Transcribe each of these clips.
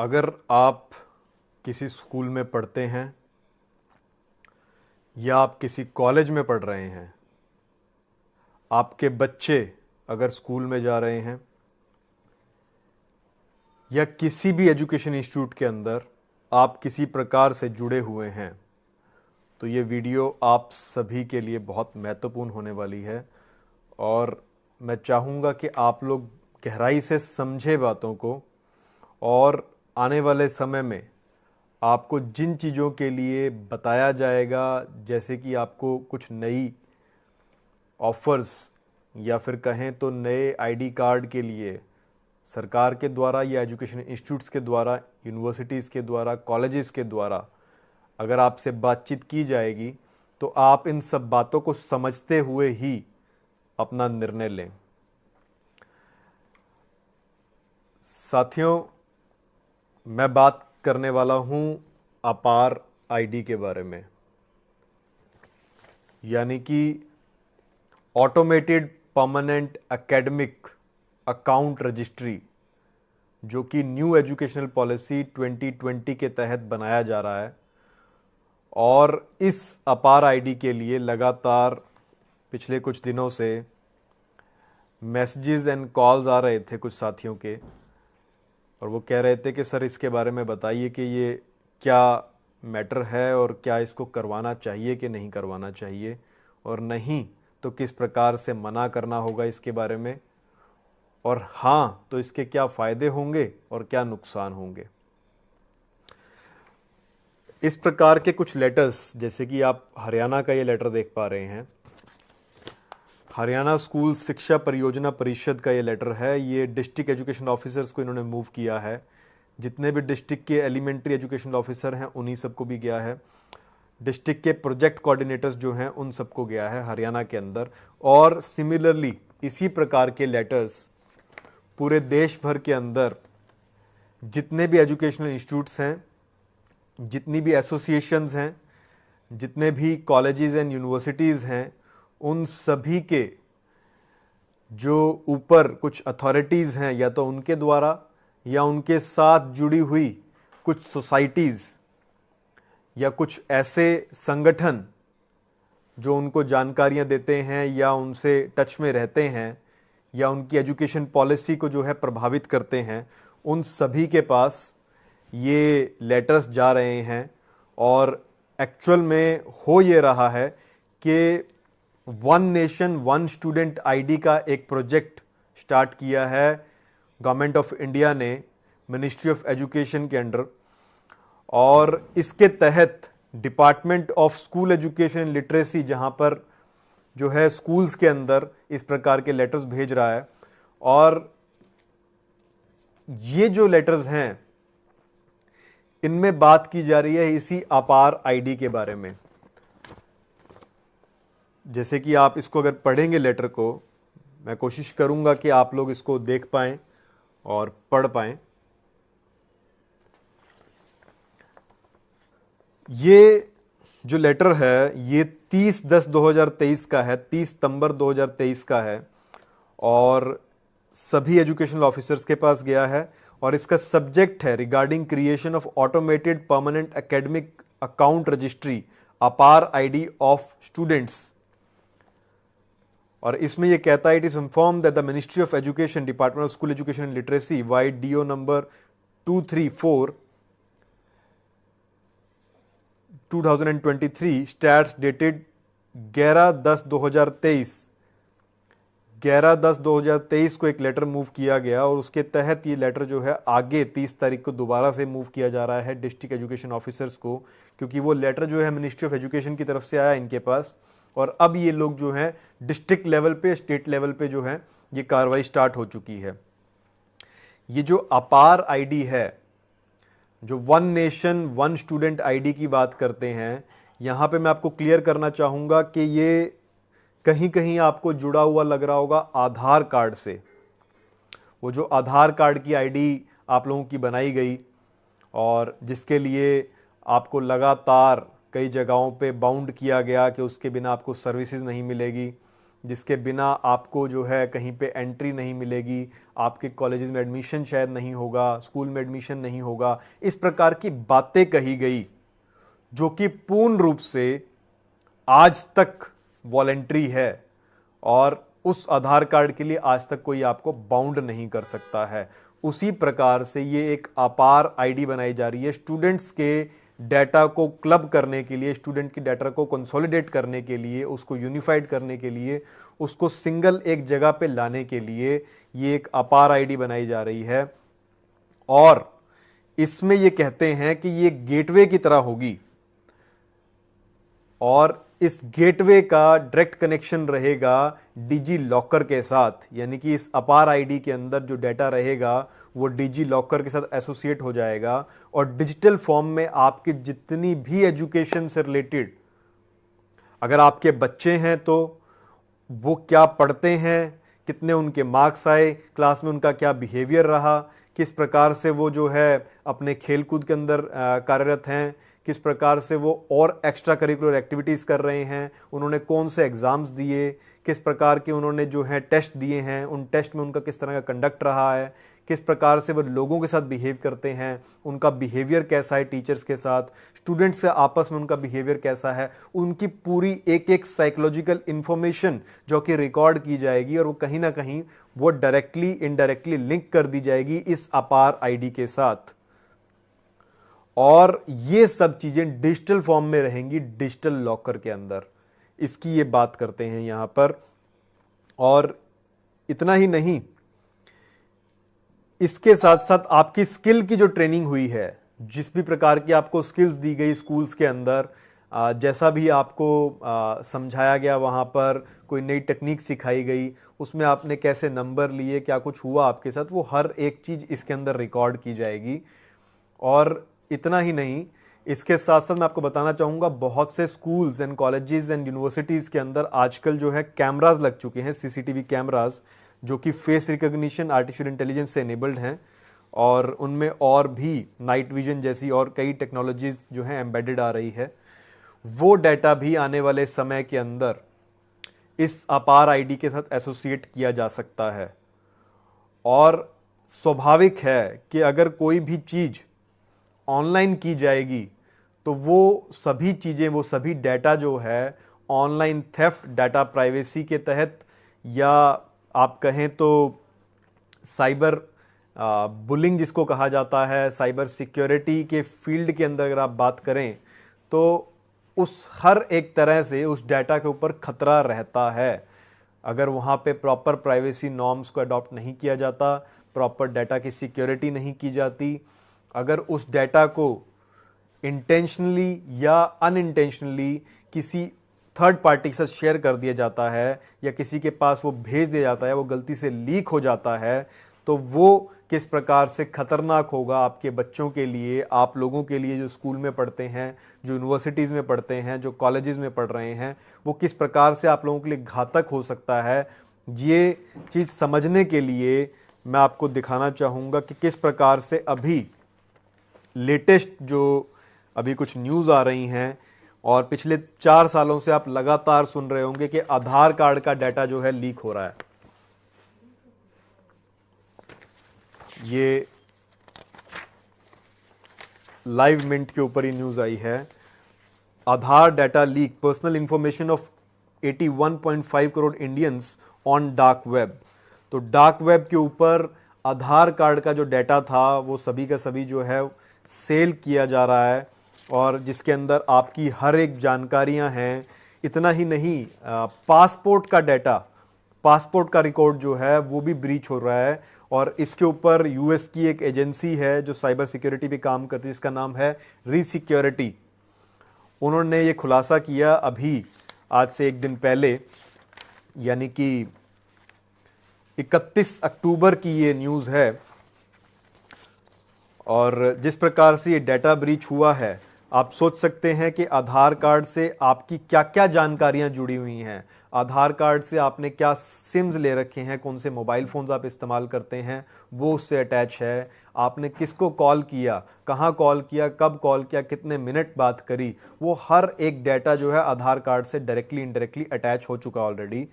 अगर आप किसी स्कूल में पढ़ते हैं या आप किसी कॉलेज में पढ़ रहे हैं, आपके बच्चे अगर स्कूल में जा रहे हैं या किसी भी एजुकेशन इंस्टीट्यूट के अंदर आप किसी प्रकार से जुड़े हुए हैं, तो ये वीडियो आप सभी के लिए बहुत महत्वपूर्ण होने वाली है। और मैं चाहूँगा कि आप लोग गहराई से समझे बातों को, और आने वाले समय में आपको जिन चीज़ों के लिए बताया जाएगा, जैसे कि आपको कुछ नई ऑफ़र्स या फिर कहें तो नए आईडी कार्ड के लिए सरकार के द्वारा या एजुकेशन इंस्टीट्यूट्स के द्वारा, यूनिवर्सिटीज़ के द्वारा, कॉलेजेस के द्वारा अगर आपसे बातचीत की जाएगी, तो आप इन सब बातों को समझते हुए ही अपना निर्णय लें। साथियों, मैं बात करने वाला हूं अपार आईडी के बारे में, यानी कि automated permanent academic account registry, जो कि न्यू एजुकेशनल पॉलिसी 2020 के तहत बनाया जा रहा है। और इस अपार आईडी के लिए लगातार पिछले कुछ दिनों से मैसेजेस एंड कॉल्स आ रहे थे कुछ साथियों के, और वो कह रहे थे कि सर इसके बारे में बताइए कि ये क्या मैटर है और क्या इसको करवाना चाहिए कि नहीं करवाना चाहिए, और नहीं तो किस प्रकार से मना करना होगा इसके बारे में, और हाँ तो इसके क्या फ़ायदे होंगे और क्या नुकसान होंगे। इस प्रकार के कुछ लेटर्स, जैसे कि आप हरियाणा का ये लेटर देख पा रहे हैं, हरियाणा स्कूल शिक्षा परियोजना परिषद का ये लेटर है। ये डिस्ट्रिक्ट एजुकेशन ऑफिसर्स को इन्होंने मूव किया है। जितने भी डिस्ट्रिक्ट के एलिमेंट्री एजुकेशन ऑफिसर हैं उन्हीं सबको भी गया है। डिस्ट्रिक्ट के प्रोजेक्ट कोऑर्डिनेटर्स जो हैं उन सबको गया है हरियाणा के अंदर। और सिमिलरली इसी प्रकार के लेटर्स पूरे देश भर के अंदर जितने भी एजुकेशनल इंस्टीट्यूट्स हैं, जितनी भी एसोसिएशंस हैं, जितने भी कॉलेजेस एंड यूनिवर्सिटीज़ हैं, उन सभी के जो ऊपर कुछ अथॉरिटीज़ हैं, या तो उनके द्वारा या उनके साथ जुड़ी हुई कुछ सोसाइटीज़ या कुछ ऐसे संगठन जो उनको जानकारियां देते हैं या उनसे टच में रहते हैं या उनकी एजुकेशन पॉलिसी को जो है प्रभावित करते हैं, उन सभी के पास ये लेटर्स जा रहे हैं। और एक्चुअल में हो ये रहा है कि one nation one student ID का एक प्रोजेक्ट स्टार्ट किया है गवर्नमेंट ऑफ इंडिया ने मिनिस्ट्री ऑफ एजुकेशन के अंडर, और इसके तहत department of school education literacy, जहां पर जो है स्कूल्स के अंदर इस प्रकार के लेटर्स भेज रहा है। और ये जो लेटर्स हैं इनमें बात की जा रही है इसी अपार आईडी के बारे में। जैसे कि आप इसको अगर पढ़ेंगे लेटर को, मैं कोशिश करूंगा कि आप लोग इसको देख पाएं और पढ़ पाएं। ये जो लेटर है ये 30/10/2023 का है, 30 सितंबर 2023 का है, और सभी एजुकेशनल ऑफिसर्स के पास गया है। और इसका सब्जेक्ट है regarding creation of automated permanent academic account registry APAAR ID of students. और इसमें यह कहता है, it is inform that the ministry of education, department of school education and literacy, vide DO number 234 2023 states dated 11/10/2023, 11/10/2023 को एक letter move किया गया। और उसके तहत ये लेटर जो है आगे 30 तारीख को दोबारा से मूव किया जा रहा है डिस्ट्रिक्ट एजुकेशन ऑफिसर्स को, क्योंकि वो लेटर जो है मिनिस्ट्री ऑफ एजुकेशन की तरफ से आया इनके पास। और अब ये लोग जो हैं डिस्ट्रिक्ट लेवल पे, स्टेट लेवल पे जो है ये कार्रवाई स्टार्ट हो चुकी है। ये जो अपार आईडी है, जो one nation one student ID की बात करते हैं, यहाँ पे मैं आपको क्लियर करना चाहूँगा कि ये कहीं कहीं आपको जुड़ा हुआ लग रहा होगा आधार कार्ड से। वो जो आधार कार्ड की आईडी आप लोगों की बनाई गई और जिसके लिए आपको लगातार कई जगहों पे बाउंड किया गया कि उसके बिना आपको सर्विसेज नहीं मिलेगी, जिसके बिना आपको जो है कहीं पे एंट्री नहीं मिलेगी, आपके कॉलेजेस में एडमिशन शायद नहीं होगा, स्कूल में एडमिशन नहीं होगा। इस प्रकार की बातें कही गई जो कि पूर्ण रूप से आज तक वॉलेंट्री है और उस आधार कार्ड के लिए आज तक कोई आपको बाउंड नहीं कर सकता है। उसी प्रकार से ये एक अपार आईडी बनाई जा रही है स्टूडेंट्स के डाटा को क्लब करने के लिए, स्टूडेंट की डाटा को कंसोलिडेट करने के लिए, उसको यूनिफाइड करने के लिए, उसको सिंगल एक जगह पे लाने के लिए ये एक अपार आईडी बनाई जा रही है। और इसमें ये कहते हैं कि ये गेटवे की तरह होगी और इस गेटवे का डायरेक्ट कनेक्शन रहेगा डिजी लॉकर के साथ, यानी कि इस अपार आईडी के अंदर जो डाटा रहेगा वो डिजी लॉकर के साथ एसोसिएट हो जाएगा और डिजिटल फॉर्म में आपकी जितनी भी एजुकेशन से रिलेटेड, अगर आपके बच्चे हैं तो वो क्या पढ़ते हैं, कितने उनके मार्क्स आए, क्लास में उनका क्या बिहेवियर रहा, किस प्रकार से वो जो है अपने खेलकूद के अंदर कार्यरत हैं, किस प्रकार से वो और एक्स्ट्रा करिकुलर एक्टिविटीज़ कर रहे हैं, उन्होंने कौन से एग्ज़ाम्स दिए, किस प्रकार के उन्होंने जो है टेस्ट दिए हैं, उन टेस्ट में उनका किस तरह का कंडक्ट रहा है, किस प्रकार से वो लोगों के साथ बिहेव करते हैं, उनका बिहेवियर कैसा है टीचर्स के साथ, स्टूडेंट्स से आपस में उनका बिहेवियर कैसा है, उनकी पूरी एक एक साइकोलॉजिकल इंफॉर्मेशन जो कि रिकॉर्ड की जाएगी और वो कहीं ना कहीं वो डायरेक्टली इनडायरेक्टली लिंक कर दी जाएगी इस अपार आईडी के साथ। और ये सब चीजें डिजिटल फॉर्म में रहेंगी डिजिटल लॉकर के अंदर, इसकी ये बात करते हैं यहां पर। और इतना ही नहीं, इसके साथ साथ आपकी स्किल की जो ट्रेनिंग हुई है, जिस भी प्रकार की आपको स्किल्स दी गई स्कूल्स के अंदर, जैसा भी आपको समझाया गया, वहाँ पर कोई नई टेक्निक सिखाई गई, उसमें आपने कैसे नंबर लिए, क्या कुछ हुआ आपके साथ, वो हर एक चीज़ इसके अंदर रिकॉर्ड की जाएगी। और इतना ही नहीं, इसके साथ साथ मैं आपको बताना चाहूँगा बहुत से schools and colleges and universities के अंदर आजकल जो है कैमराज लग चुके हैं, सीसीटीवी कैमराज, जो कि फेस रिकॉग्निशन आर्टिफिशियल इंटेलिजेंस से इनेबल्ड हैं और उनमें और भी नाइट विजन जैसी और कई टेक्नोलॉजीज जो हैं एम्बेडेड आ रही है। वो डाटा भी आने वाले समय के अंदर इस अपार आईडी के साथ एसोसिएट किया जा सकता है। और स्वाभाविक है कि अगर कोई भी चीज़ ऑनलाइन की जाएगी तो वो सभी चीज़ें, वो सभी डाटा जो है ऑनलाइन थेफ्ट, डाटा प्राइवेसी के तहत, या आप कहें तो साइबर बुलिंग जिसको कहा जाता है, साइबर सिक्योरिटी के फील्ड के अंदर अगर आप बात करें तो उस हर एक तरह से उस डाटा के ऊपर खतरा रहता है। अगर वहाँ पे प्रॉपर प्राइवेसी नॉर्म्स को अडॉप्ट नहीं किया जाता, प्रॉपर डाटा की सिक्योरिटी नहीं की जाती, अगर उस डाटा को इंटेंशनली या अनइंटेंशनली किसी थर्ड पार्टी के साथ शेयर कर दिया जाता है या किसी के पास वो भेज दिया जाता है, वो गलती से लीक हो जाता है, तो वो किस प्रकार से खतरनाक होगा आपके बच्चों के लिए, आप लोगों के लिए जो स्कूल में पढ़ते हैं, जो यूनिवर्सिटीज़ में पढ़ते हैं, जो कॉलेजेस में पढ़ रहे हैं, वो किस प्रकार से आप लोगों के लिए घातक हो सकता है। ये चीज़ समझने के लिए मैं आपको दिखाना चाहूँगा कि किस प्रकार से अभी लेटेस्ट जो अभी कुछ न्यूज़ आ रही हैं और पिछले 4 सालों से आप लगातार सुन रहे होंगे कि आधार कार्ड का डाटा जो है लीक हो रहा है। ये लाइव मिंट के ऊपर ही न्यूज़ आई है, Aadhaar data leak, personal information of 81.5 crore Indians on dark web. तो डार्क वेब के ऊपर आधार कार्ड का जो डाटा था वो सभी का सभी जो है सेल किया जा रहा है और जिसके अंदर आपकी हर एक जानकारियां हैं। इतना ही नहीं, पासपोर्ट का डाटा, पासपोर्ट का रिकॉर्ड जो है वो भी ब्रीच हो रहा है और इसके ऊपर यूएस की एक एजेंसी है जो साइबर सिक्योरिटी पे काम करती है, इसका नाम है रीसिक्योरिटी। उन्होंने ये खुलासा किया अभी आज से एक दिन पहले, यानी कि 31 अक्टूबर की ये न्यूज़ है। और जिस प्रकार से ये डाटा ब्रीच हुआ है, आप सोच सकते हैं कि आधार कार्ड से आपकी क्या क्या जानकारियां जुड़ी हुई हैं। आधार कार्ड से आपने क्या सिम्स ले रखे हैं, कौन से मोबाइल फ़ोन्स आप इस्तेमाल करते हैं, वो उससे अटैच है। आपने किसको कॉल किया, कहाँ कॉल किया, कब कॉल किया, कितने मिनट बात करी, वो हर एक डाटा जो है आधार कार्ड से डायरेक्टली इनडायरेक्टली अटैच हो चुका ऑलरेडी।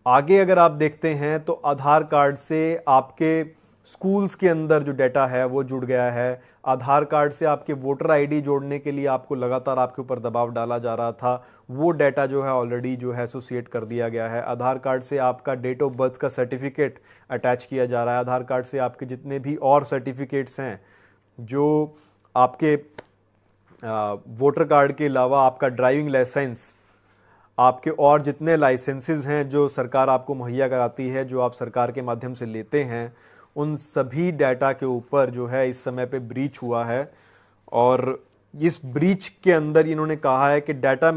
आगे अगर आप देखते हैं तो आधार कार्ड से आपके स्कूल्स के अंदर जो डाटा है वो जुड़ गया है। आधार कार्ड से आपके वोटर आईडी जोड़ने के लिए आपको लगातार आपके ऊपर दबाव डाला जा रहा था, वो डाटा जो है ऑलरेडी जो है एसोसिएट कर दिया गया है। आधार कार्ड से आपका डेट ऑफ बर्थ का सर्टिफिकेट अटैच किया जा रहा है। आधार कार्ड से आपके जितने भी और सर्टिफिकेट्स हैं, जो आपके वोटर कार्ड के अलावा आपका ड्राइविंग लाइसेंस, आपके और जितने लाइसेंसेस हैं जो सरकार आपको मुहैया कराती है, जो आप सरकार के माध्यम से लेते हैं, उन सभी डाटा के ऊपर जो है इस समय पे ब्रीच हुआ है। और इस ब्रीच के अंदर इन्होंने कहा है कि data,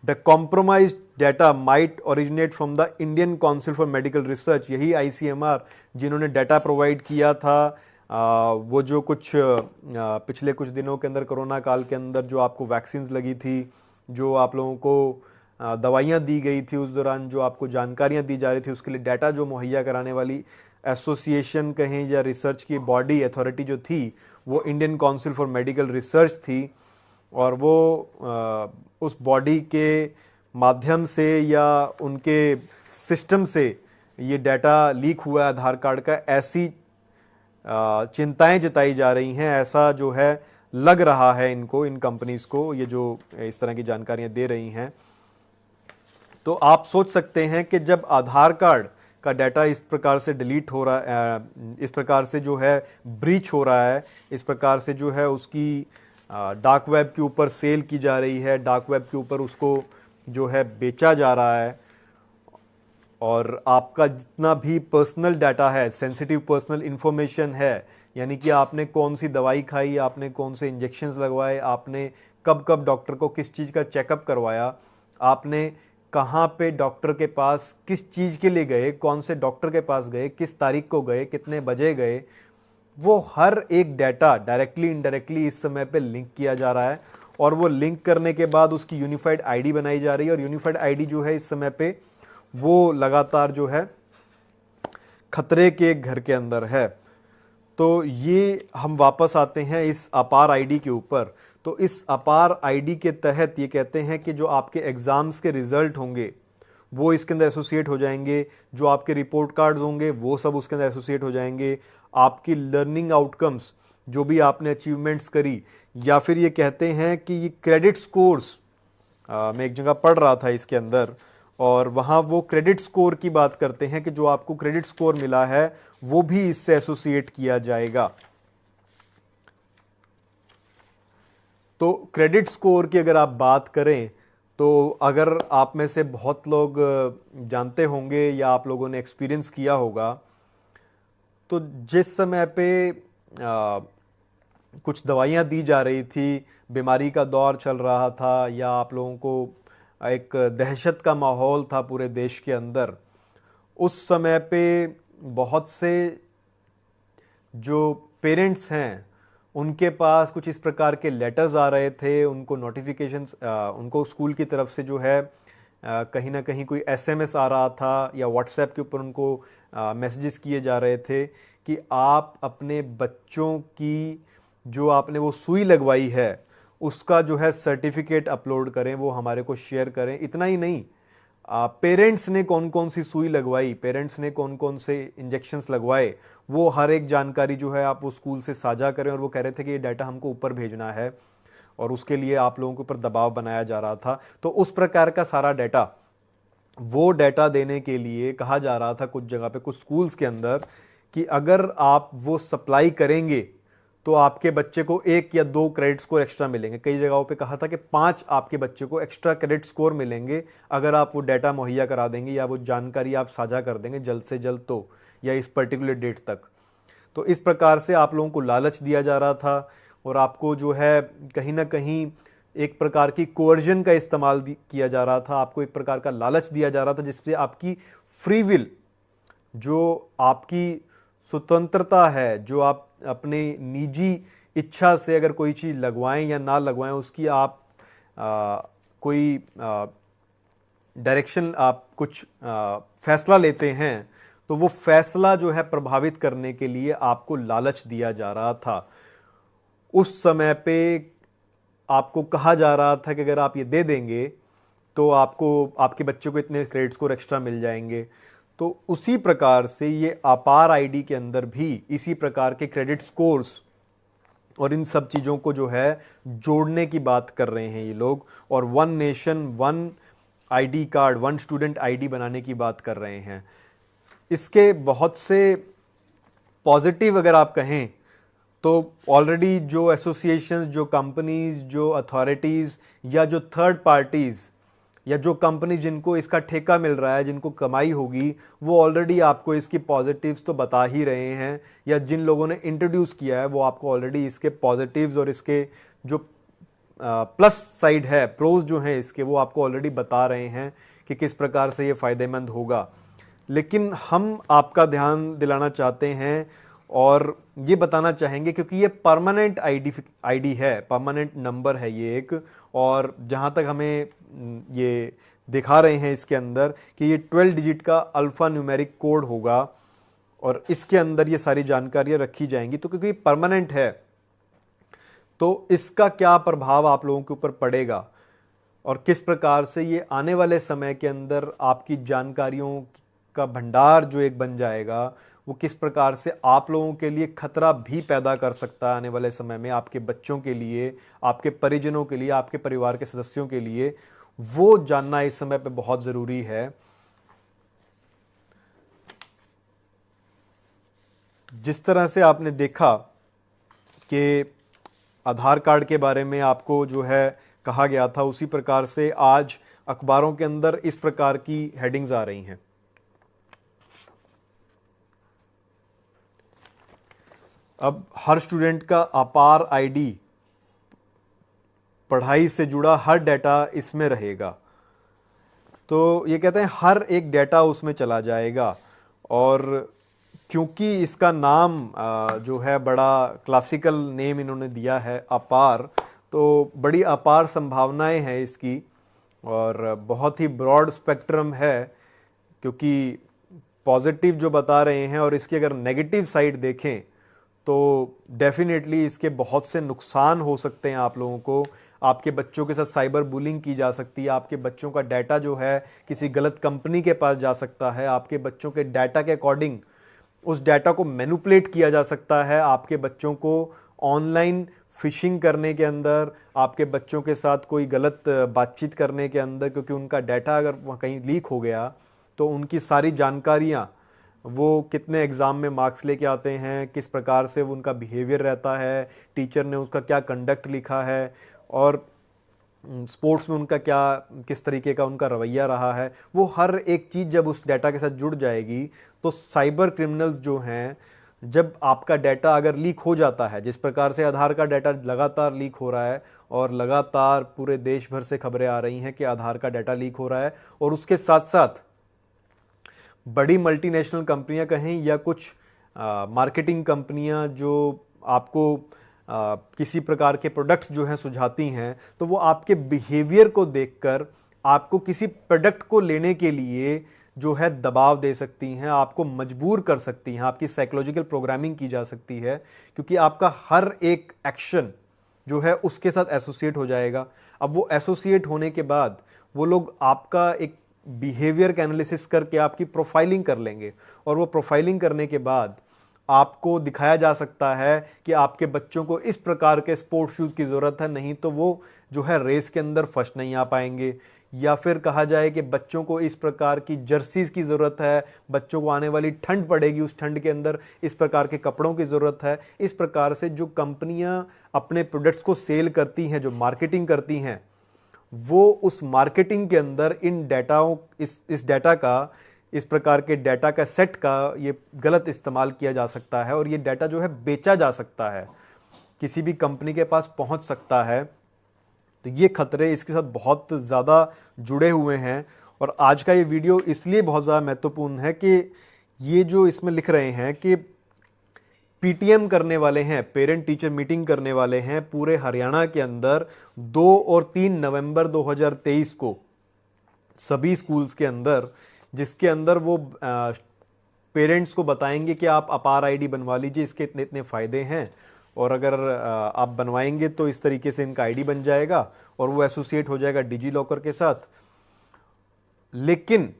the compromise data might originate from the Indian council for medical research. यही आईसीएमआर जिन्होंने डाटा प्रोवाइड किया था, वो जो कुछ पिछले कुछ दिनों के अंदर कोरोना काल के अंदर जो आपको वैक्सीन्स लगी थी, जो आप लोगों को दवाइयाँ दी गई थी, उस दौरान जो आपको जानकारियाँ दी जा रही थी, उसके लिए डाटा जो मुहैया कराने वाली एसोसिएशन कहें या रिसर्च की बॉडी अथॉरिटी जो थी, वो Indian council for medical research थी। और वो उस बॉडी के माध्यम से या उनके सिस्टम से ये डाटा लीक हुआ है आधार कार्ड का, ऐसी चिंताएं जताई जा रही हैं। ऐसा जो है लग रहा है इनको, इन कंपनीज को, ये जो इस तरह की जानकारियां दे रही हैं। तो आप सोच सकते हैं कि जब आधार कार्ड का डाटा इस प्रकार से डिलीट हो रहा है, इस प्रकार से जो है ब्रीच हो रहा है, इस प्रकार से जो है उसकी डार्क वेब के ऊपर सेल की जा रही है, डार्क वेब के ऊपर उसको जो है बेचा जा रहा है, और आपका जितना भी पर्सनल डाटा है, सेंसिटिव पर्सनल इंफॉर्मेशन है, यानी कि आपने कौन सी दवाई खाई, आपने कौन से इंजेक्शंस लगवाए, आपने कब कब डॉक्टर को किस चीज़ का चेकअप करवाया, आपने कहाँ पे डॉक्टर के पास किस चीज़ के लिए गए, कौन से डॉक्टर के पास गए, किस तारीख को गए, कितने बजे गए, वो हर एक डाटा डायरेक्टली इनडायरेक्टली इस समय पे लिंक किया जा रहा है। और वो लिंक करने के बाद उसकी यूनिफाइड आईडी बनाई जा रही है, और यूनिफाइड आईडी जो है इस समय पे वो लगातार जो है खतरे के घर के अंदर है। तो ये हम वापस आते हैं इस अपार आईडी के ऊपर। तो इस अपार आईडी के तहत ये कहते हैं कि जो आपके एग्ज़ाम्स के रिज़ल्ट होंगे वो इसके अंदर एसोसिएट हो जाएंगे, जो आपके रिपोर्ट कार्ड्स होंगे वो सब उसके अंदर एसोसिएट हो जाएंगे, आपकी लर्निंग आउटकम्स जो भी आपने अचीवमेंट्स करी, या फिर ये कहते हैं कि ये क्रेडिट स्कोर्स, मैं एक जगह पढ़ रहा था इसके अंदर, और वहाँ वो क्रेडिट स्कोर की बात करते हैं कि जो आपको क्रेडिट स्कोर मिला है वो भी इससे एसोसिएट किया जाएगा। तो क्रेडिट स्कोर की अगर आप बात करें तो अगर आप में से बहुत लोग जानते होंगे या आप लोगों ने एक्सपीरियंस किया होगा, तो जिस समय पे कुछ दवाइयाँ दी जा रही थी, बीमारी का दौर चल रहा था, या आप लोगों को एक दहशत का माहौल था पूरे देश के अंदर, उस समय पे बहुत से जो पेरेंट्स हैं उनके पास कुछ इस प्रकार के लेटर्स आ रहे थे, उनको नोटिफिकेशंस, उनको स्कूल की तरफ से जो है कहीं ना कहीं कोई एसएमएस आ रहा था, या व्हाट्सएप के ऊपर उनको मैसेजेस किए जा रहे थे कि आप अपने बच्चों की जो आपने वो सुई लगवाई है उसका जो है सर्टिफिकेट अपलोड करें, वो हमारे को शेयर करें। इतना ही नहीं, पेरेंट्स ने कौन कौन सी सुई लगवाई, पेरेंट्स ने कौन कौन से इंजेक्शंस लगवाए, वो हर एक जानकारी जो है आप वो स्कूल से साझा करें। और वो कह रहे थे कि ये डाटा हमको ऊपर भेजना है, और उसके लिए आप लोगों के ऊपर दबाव बनाया जा रहा था। तो उस प्रकार का सारा डाटा, वो डाटा देने के लिए कहा जा रहा था कुछ जगह पे, कुछ स्कूल्स के अंदर, कि अगर आप वो सप्लाई करेंगे तो आपके बच्चे को 1 या 2 क्रेडिट स्कोर एक्स्ट्रा मिलेंगे। कई जगहों पे कहा था कि 5 आपके बच्चे को एक्स्ट्रा क्रेडिट स्कोर मिलेंगे अगर आप वो डाटा मुहैया करा देंगे या वो जानकारी आप साझा कर देंगे जल्द से जल्द, तो या इस पर्टिकुलर डेट तक। तो इस प्रकार से आप लोगों को लालच दिया जा रहा था, और आपको जो है कहीं ना कहीं एक प्रकार की कोअर्जन का इस्तेमाल किया जा रहा था, आपको एक प्रकार का लालच दिया जा रहा था, जिससे आपकी फ्री विल, जो आपकी स्वतंत्रता है, जो आप अपने निजी इच्छा से अगर कोई चीज़ लगवाएं या ना लगवाएं, उसकी आप कोई डायरेक्शन, आप कुछ फैसला लेते हैं, तो वो फैसला जो है प्रभावित करने के लिए आपको लालच दिया जा रहा था। उस समय पे आपको कहा जा रहा था कि अगर आप ये दे देंगे तो आपको आपके बच्चे को इतने क्रेडिट स्कोर एक्स्ट्रा मिल जाएंगे। तो उसी प्रकार से ये अपार आईडी के अंदर भी इसी प्रकार के क्रेडिट स्कोर्स और इन सब चीज़ों को जो है जोड़ने की बात कर रहे हैं ये लोग, और one nation one ID card, one student ID बनाने की बात कर रहे हैं। इसके बहुत से पॉजिटिव अगर आप कहें तो ऑलरेडी जो एसोसिएशंस, जो कंपनीज, जो अथॉरिटीज़ या जो थर्ड पार्टीज़ या जो कंपनी जिनको इसका ठेका मिल रहा है, जिनको कमाई होगी, वो ऑलरेडी आपको इसकी पॉजिटिव्स तो बता ही रहे हैं, या जिन लोगों ने इंट्रोड्यूस किया है वो आपको ऑलरेडी इसके पॉजिटिव्स और इसके जो प्लस साइड है, प्रोज जो हैं इसके, वो आपको ऑलरेडी बता रहे हैं कि किस प्रकार से ये फ़ायदेमंद होगा। लेकिन हम आपका ध्यान दिलाना चाहते हैं और ये बताना चाहेंगे, क्योंकि ये परमानेंट आईडी है, परमानेंट नंबर है ये एक, और जहाँ तक हमें ये दिखा रहे हैं इसके अंदर कि ये 12 डिजिट का अल्फ़ा न्यूमेरिक कोड होगा और इसके अंदर ये सारी जानकारियाँ रखी जाएंगी। तो क्योंकि परमानेंट है तो इसका क्या प्रभाव आप लोगों के ऊपर पड़ेगा और किस प्रकार से ये आने वाले समय के अंदर आपकी जानकारियों का भंडार जो एक बन जाएगा, वो किस प्रकार से आप लोगों के लिए खतरा भी पैदा कर सकता है आने वाले समय में, आपके बच्चों के लिए, आपके परिजनों के लिए, आपके परिवार के सदस्यों के लिए, वो जानना इस समय पे बहुत ज़रूरी है। जिस तरह से आपने देखा कि आधार कार्ड के बारे में आपको जो है कहा गया था, उसी प्रकार से आज अखबारों के अंदर इस प्रकार की हेडिंग्स आ रही हैं। अब हर स्टूडेंट का अपार आईडी, पढ़ाई से जुड़ा हर डाटा इसमें रहेगा। तो ये कहते हैं हर एक डाटा उसमें चला जाएगा, और क्योंकि इसका नाम जो है बड़ा क्लासिकल नेम इन्होंने दिया है अपार, तो बड़ी अपार संभावनाएं हैं इसकी और बहुत ही ब्रॉड स्पेक्ट्रम है, क्योंकि पॉजिटिव जो बता रहे हैं और इसकी अगर नेगेटिव साइड देखें तो डेफिनेटली इसके बहुत से नुकसान हो सकते हैं आप लोगों को। आपके बच्चों के साथ साइबर बुलिंग की जा सकती है, आपके बच्चों का डाटा जो है किसी गलत कंपनी के पास जा सकता है, आपके बच्चों के डाटा के अकॉर्डिंग उस डाटा को मैनिपुलेट किया जा सकता है, आपके बच्चों को ऑनलाइन फिशिंग करने के अंदर, आपके बच्चों के साथ कोई गलत बातचीत करने के अंदर, क्योंकि उनका डाटा अगर वहाँ कहीं लीक हो गया तो उनकी सारी जानकारियाँ, वो कितने एग्ज़ाम में मार्क्स लेके आते हैं, किस प्रकार से वो उनका बिहेवियर रहता है, टीचर ने उसका क्या कंडक्ट लिखा है और स्पोर्ट्स में उनका क्या, किस तरीके का उनका रवैया रहा है, वो हर एक चीज़ जब उस डाटा के साथ जुड़ जाएगी तो साइबर क्रिमिनल्स जो हैं, जब आपका डाटा अगर लीक हो जाता है, जिस प्रकार से आधार का डाटा लगातार लीक हो रहा है और लगातार पूरे देश भर से खबरें आ रही हैं कि आधार का डाटा लीक हो रहा है, और उसके साथ साथ बड़ी मल्टीनेशनल कंपनियां कहें या कुछ मार्केटिंग कंपनियां जो आपको किसी प्रकार के प्रोडक्ट्स जो हैं सुझाती हैं, तो वो आपके बिहेवियर को देखकर आपको किसी प्रोडक्ट को लेने के लिए जो है दबाव दे सकती हैं, आपको मजबूर कर सकती हैं, आपकी साइकोलॉजिकल प्रोग्रामिंग की जा सकती है, क्योंकि आपका हर एक एक्शन जो है उसके साथ एसोसिएट हो जाएगा। अब वो एसोसिएट होने के बाद वो लोग आपका एक बिहेवियर का एनालिसिस करके आपकी प्रोफाइलिंग कर लेंगे, और वो प्रोफाइलिंग करने के बाद आपको दिखाया जा सकता है कि आपके बच्चों को इस प्रकार के स्पोर्ट्स शूज़ की ज़रूरत है, नहीं तो वो जो है रेस के अंदर फर्स्ट नहीं आ पाएंगे, या फिर कहा जाए कि बच्चों को इस प्रकार की जर्सीज़ की ज़रूरत है, बच्चों को आने वाली ठंड पड़ेगी, उस ठंड के अंदर इस प्रकार के कपड़ों की ज़रूरत है। इस प्रकार से जो कंपनियां अपने प्रोडक्ट्स को सेल करती हैं, जो मार्केटिंग करती हैं, वो उस मार्केटिंग के अंदर इन डाटाओं, इस डाटा का, इस प्रकार के डाटा का सेट का ये गलत इस्तेमाल किया जा सकता है, और ये डाटा जो है बेचा जा सकता है, किसी भी कंपनी के पास पहुंच सकता है। तो ये खतरे इसके साथ बहुत ज़्यादा जुड़े हुए हैं, और आज का ये वीडियो इसलिए बहुत ज़्यादा महत्वपूर्ण है कि ये जो इसमें लिख रहे हैं कि पीटीएम करने वाले हैं, पेरेंट टीचर मीटिंग करने वाले हैं पूरे हरियाणा के अंदर 2 और 3 नवंबर 2023 को सभी स्कूल्स के अंदर, जिसके अंदर वो पेरेंट्स को बताएंगे कि आप अपार आईडी बनवा लीजिए, इसके इतने इतने फ़ायदे हैं, और अगर आप बनवाएंगे तो इस तरीके से इनका आईडी बन जाएगा और वो एसोसिएट हो जाएगा डिजी लॉकर के साथ। लेकिन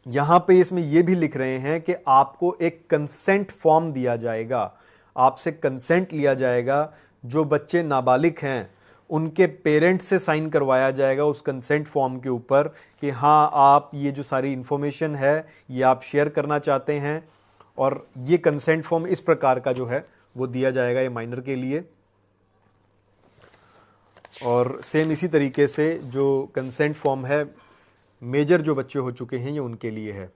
यहां पे इसमें यह भी लिख रहे हैं कि आपको एक कंसेंट फॉर्म दिया जाएगा, आपसे कंसेंट लिया जाएगा। जो बच्चे नाबालिग हैं उनके पेरेंट्स से साइन करवाया जाएगा उस कंसेंट फॉर्म के ऊपर कि हाँ, आप ये जो सारी इंफॉर्मेशन है ये आप शेयर करना चाहते हैं। और ये कंसेंट फॉर्म इस प्रकार का जो है वो दिया जाएगा ये माइनर के लिए। और सेम इसी तरीके से जो कंसेंट फॉर्म है मेजर जो बच्चे हो चुके हैं ये उनके लिए है।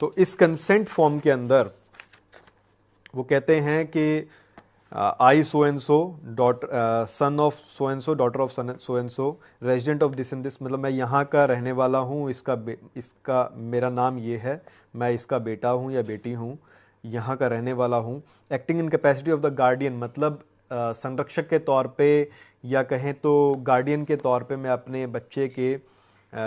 तो इस कंसेंट फॉर्म के अंदर वो कहते हैं कि I so and so son of so and so, daughter of so and so, resident of this and this, मतलब मैं यहाँ का रहने वाला हूँ, इसका मेरा नाम ये है, मैं इसका बेटा हूँ या बेटी हूँ, यहाँ का रहने वाला हूँ। Acting in capacity of the guardian, मतलब संरक्षक के तौर पे या कहें तो गार्डियन के तौर पे मैं अपने बच्चे के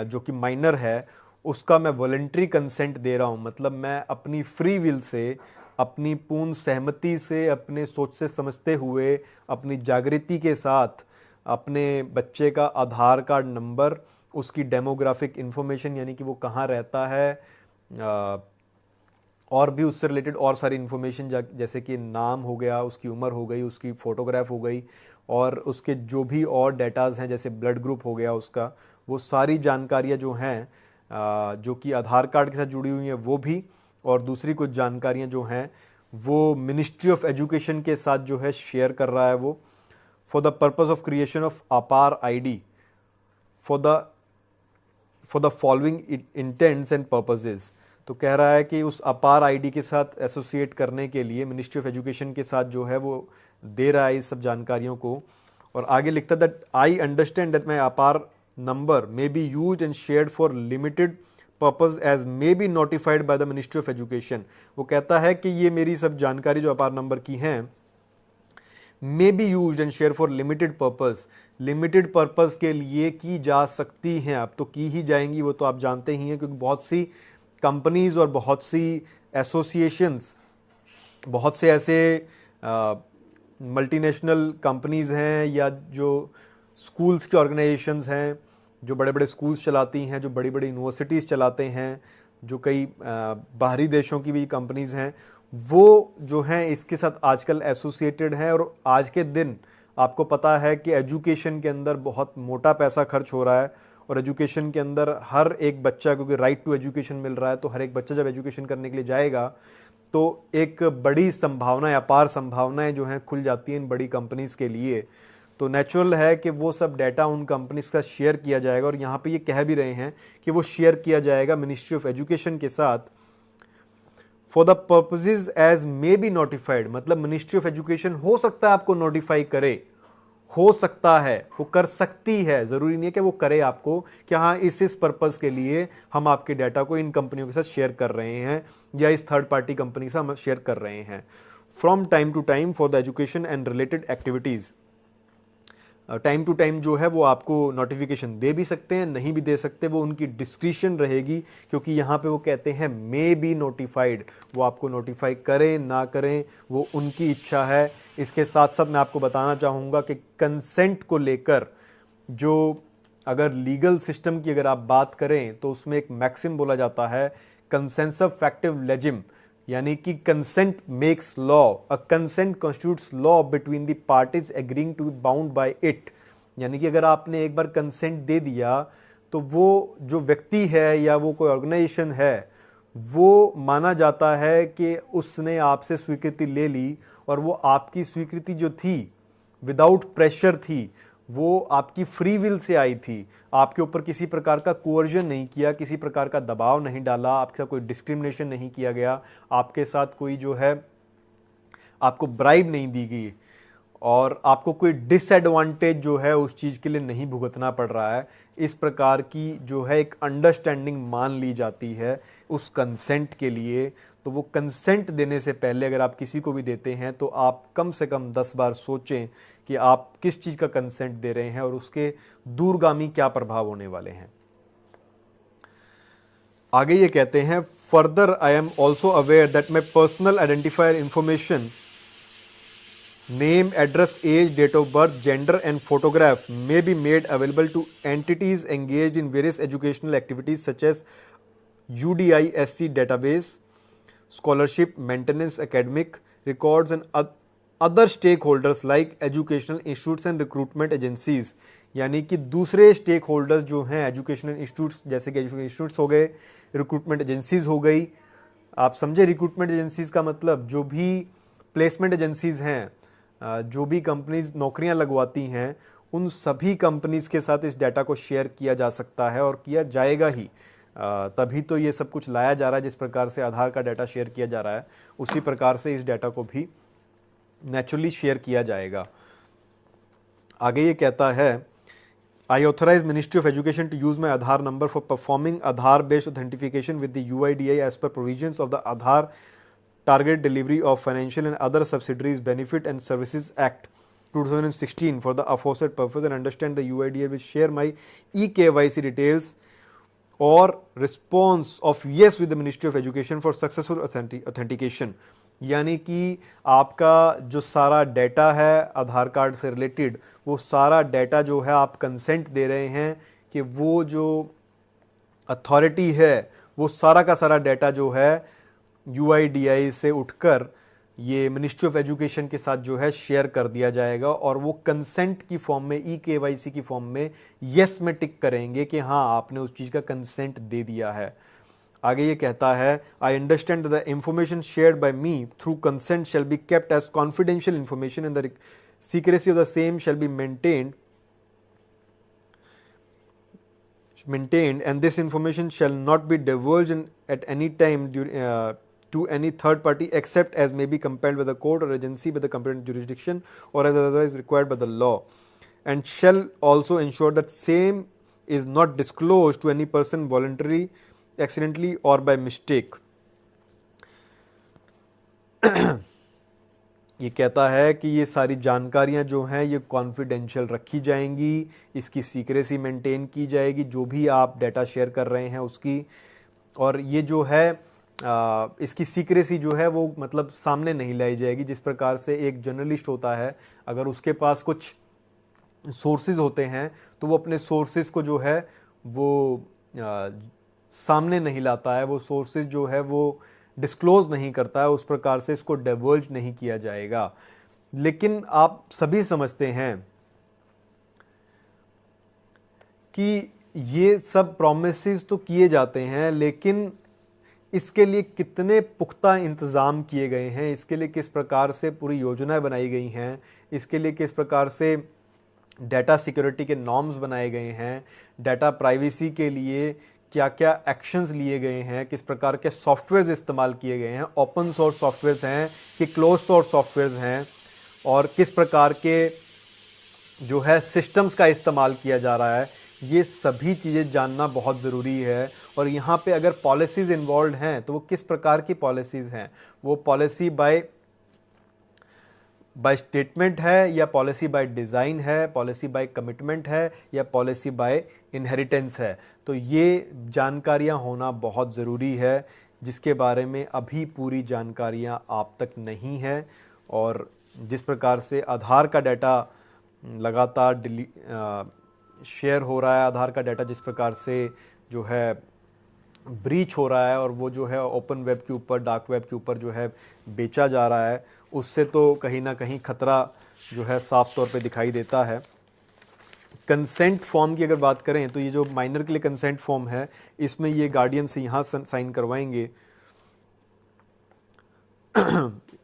जो कि माइनर है उसका मैं वॉलंटरी कंसेंट दे रहा हूँ। मतलब मैं अपनी फ्री विल से, अपनी पूर्ण सहमति से, अपने सोच से समझते हुए, अपनी जागृति के साथ अपने बच्चे का आधार कार्ड नंबर, उसकी डेमोग्राफिक इंफॉर्मेशन यानी कि वो कहाँ रहता है, और भी उससे रिलेटेड और सारी इन्फॉर्मेशन जैसे कि नाम हो गया, उसकी उम्र हो गई, उसकी फ़ोटोग्राफ हो गई, और उसके जो भी और डेटाज़ हैं जैसे ब्लड ग्रुप हो गया उसका, वो सारी जानकारियाँ जो हैं जो कि आधार कार्ड के साथ जुड़ी हुई हैं वो भी, और दूसरी कुछ जानकारियाँ जो हैं वो मिनिस्ट्री ऑफ एजुकेशन के साथ जो है शेयर कर रहा है वो, for the purpose of creation of APAAR ID for the following intents and purposes. तो कह रहा है कि उस अपार आईडी के साथ एसोसिएट करने के लिए मिनिस्ट्री ऑफ एजुकेशन के साथ जो है वो दे रहा है इस सब जानकारियों को। और आगे लिखता है that I understand that my APAAR number may be used and shared for limited purpose as may be notified by the ministry of education. वो कहता है कि ये मेरी सब जानकारी जो अपार नंबर की हैं मे be used and share for limited purpose, limited purpose के लिए की जा सकती हैं। अब तो की ही जाएंगी, वो तो आप जानते ही हैं, क्योंकि बहुत सी कंपनीज और बहुत सी एसोसिएशंस, बहुत से ऐसे मल्टीनेशनल कंपनीज हैं या जो स्कूल्स के ऑर्गेनाइजेशंस हैं जो बड़े बड़े स्कूल्स चलाती हैं, जो बड़ी बड़ी यूनिवर्सिटीज़ चलाते हैं, जो कई बाहरी देशों की भी कंपनीज हैं, वो जो हैं इसके साथ आजकल एसोसिएटेड हैं। और आज के दिन आपको पता है कि एजुकेशन के अंदर बहुत मोटा पैसा खर्च हो रहा है, और एजुकेशन के अंदर हर एक बच्चा, क्योंकि राइट टू एजुकेशन मिल रहा है, तो हर एक बच्चा जब एजुकेशन करने के लिए जाएगा तो एक बड़ी संभावनाएं, अपार संभावनाएं जो हैं खुल जाती हैं इन बड़ी कंपनीज के लिए। तो नेचुरल है कि वो सब डाटा उन कंपनीज का शेयर किया जाएगा, और यहाँ पे ये कह भी रहे हैं कि वो शेयर किया जाएगा मिनिस्ट्री ऑफ एजुकेशन के साथ for the purposes as may be notified. मतलब मिनिस्ट्री ऑफ एजुकेशन हो सकता है आपको नोटिफाई करे, हो सकता है वो कर सकती है, जरूरी नहीं है कि वो करे आपको कि हाँ इस पर्पस के लिए हम आपके डाटा को इन कंपनियों के साथ शेयर कर रहे हैं या इस थर्ड पार्टी कंपनी से हम शेयर कर रहे हैं from time to time for the education and related activities. Time to time जो है वो आपको नोटिफिकेशन दे भी सकते हैं, नहीं भी दे सकते, वो उनकी डिस्क्रिशन रहेगी, क्योंकि यहाँ पे वो कहते हैं मे बी नोटिफाइड, वो आपको नोटिफाई करें ना करें वो उनकी इच्छा है। इसके साथ साथ मैं आपको बताना चाहूँगा कि कंसेंट को लेकर जो अगर लीगल सिस्टम की अगर आप बात करें तो उसमें एक मैक्सिम बोला जाता है, कंसेंसस फैक्टिव लेजिम, यानी कि consent makes law, a consent constitutes law between the parties agreeing to be bound by it. यानी कि अगर आपने एक बार कंसेंट दे दिया तो वो जो व्यक्ति है या वो कोई ऑर्गेनाइजेशन है वो माना जाता है कि उसने आपसे स्वीकृति ले ली, और वो आपकी स्वीकृति जो थी विदाउट प्रेशर थी, वो आपकी फ्री विल से आई थी, आपके ऊपर किसी प्रकार का कोअर्जन नहीं किया, किसी प्रकार का दबाव नहीं डाला, आपके साथ कोई डिस्क्रिमिनेशन नहीं किया गया, आपके साथ कोई जो है आपको ब्राइब नहीं दी गई, और आपको कोई डिसएडवांटेज जो है उस चीज़ के लिए नहीं भुगतना पड़ रहा है। इस प्रकार की जो है एक अंडरस्टैंडिंग मान ली जाती है उस कंसेंट के लिए। तो वो कंसेंट देने से पहले अगर आप किसी को भी देते हैं तो आप कम से कम 10 बार सोचें कि आप किस चीज़ का कंसेंट दे रहे हैं और उसके दूरगामी क्या प्रभाव होने वाले हैं। आगे ये कहते हैं, further I am also aware that my personal identifier information Name, address, age, date of birth, gender and photograph may be made available to entities engaged in various educational activities such as UDISC database, scholarship, maintenance, academic records and other stakeholders like educational institutes and recruitment agencies। यानी कि दूसरे stake holders जो हैं educational institutes, जैसे कि educational institutes हो गए, recruitment agencies हो गई। आप समझे रिक्रूटमेंट एजेंसीज का मतलब? जो भी प्लेसमेंट एजेंसीज हैं, जो भी कंपनीज नौकरियां लगवाती हैं, उन सभी कंपनीज के साथ इस डाटा को शेयर किया जा सकता है और किया जाएगा ही। तभी तो ये सब कुछ लाया जा रहा है। जिस प्रकार से आधार का डाटा शेयर किया जा रहा है, उसी प्रकार से इस डाटा को भी नेचुरली शेयर किया जाएगा। आगे ये कहता है, I authorize Ministry of Education to use my Aadhaar number for performing Aadhaar-based authentication with the UIDAI as per provisions of the Aadhaar Target Delivery of Financial and Other Subsidiaries Benefit and Services Act 2016 for the aforesaid purpose, and understand the UIDAI will share my eKYC details or response of yes with the Ministry of Education for successful authentication। यानी कि आपका जो सारा data है आधार card से related, वो सारा data जो है आप कंसेंट दे रहे हैं कि वो जो अथॉरिटी है वो सारा का सारा डाटा जो है UIDAI से उठकर ये मिनिस्ट्री ऑफ एजुकेशन के साथ जो है शेयर कर दिया जाएगा, और वो कंसेंट की फॉर्म में, eKYC की फॉर्म में यस में टिक करेंगे कि हाँ आपने उस चीज़ का कंसेंट दे दिया है। आगे ये कहता है, I understand the information shared by me through consent shall be kept as confidential information and the secrecy of the same shall be maintained and this information shall not be divulged at any time to any third party except as may be compelled by the court or agency by the competent jurisdiction or as otherwise required by the law, and shall also ensure that same is not disclosed to any person voluntarily, accidentally or by mistake। ये कहता है कि ये सारी जानकारियां जो हैं ये कॉन्फिडेंशियल रखी जाएंगी, इसकी सीक्रेसी मेंटेन की जाएगी, जो भी आप डाटा शेयर कर रहे हैं उसकी, और ये जो है इसकी सीक्रेसी जो है वो मतलब सामने नहीं लाई जाएगी। जिस प्रकार से एक जर्नलिस्ट होता है, अगर उसके पास कुछ सोर्सेज होते हैं तो वो अपने सोर्सेज को जो है वो सामने नहीं लाता है, वो सोर्सेज जो है वो डिस्क्लोज नहीं करता है, उस प्रकार से इसको डिवल्ज नहीं किया जाएगा। लेकिन आप सभी समझते हैं कि ये सब प्रॉमिसेस तो किए जाते हैं, लेकिन इसके लिए कितने पुख्ता इंतज़ाम किए गए हैं, इसके लिए किस प्रकार से पूरी योजनाएं बनाई गई हैं, इसके लिए किस प्रकार से डाटा सिक्योरिटी के नॉर्म्स बनाए गए हैं, डाटा प्राइवेसी के लिए क्या क्या एक्शंस लिए गए हैं, किस प्रकार के सॉफ्टवेयर्स इस्तेमाल किए गए हैं, ओपन सोर्स सॉफ्टवेयर्स हैं कि क्लोज सोर्स सॉफ्टवेयर्स हैं, और किस प्रकार के जो है सिस्टम्स का इस्तेमाल किया जा रहा है, ये सभी चीज़ें जानना बहुत ज़रूरी है। और यहाँ पे अगर पॉलिसीज़ इन्वॉल्व हैं तो वो किस प्रकार की पॉलिसीज़ हैं, वो पॉलिसी बाय स्टेटमेंट है या पॉलिसी बाय डिज़ाइन है, पॉलिसी बाय कमिटमेंट है या पॉलिसी बाय इनहेरिटेंस है। तो ये जानकारियाँ होना बहुत ज़रूरी है, जिसके बारे में अभी पूरी जानकारियाँ आप तक नहीं है। और जिस प्रकार से आधार का डाटा लगातार शेयर हो रहा है, आधार का डाटा जिस प्रकार से जो है ब्रीच हो रहा है और वो जो है ओपन वेब के ऊपर, डार्क वेब के ऊपर जो है बेचा जा रहा है, उससे तो कहीं ना कहीं खतरा जो है साफ तौर पे दिखाई देता है। कंसेंट फॉर्म की अगर बात करें तो ये जो माइनर के लिए कंसेंट फॉर्म है, इसमें ये गार्डियन से यहाँ साइन करवाएंगे।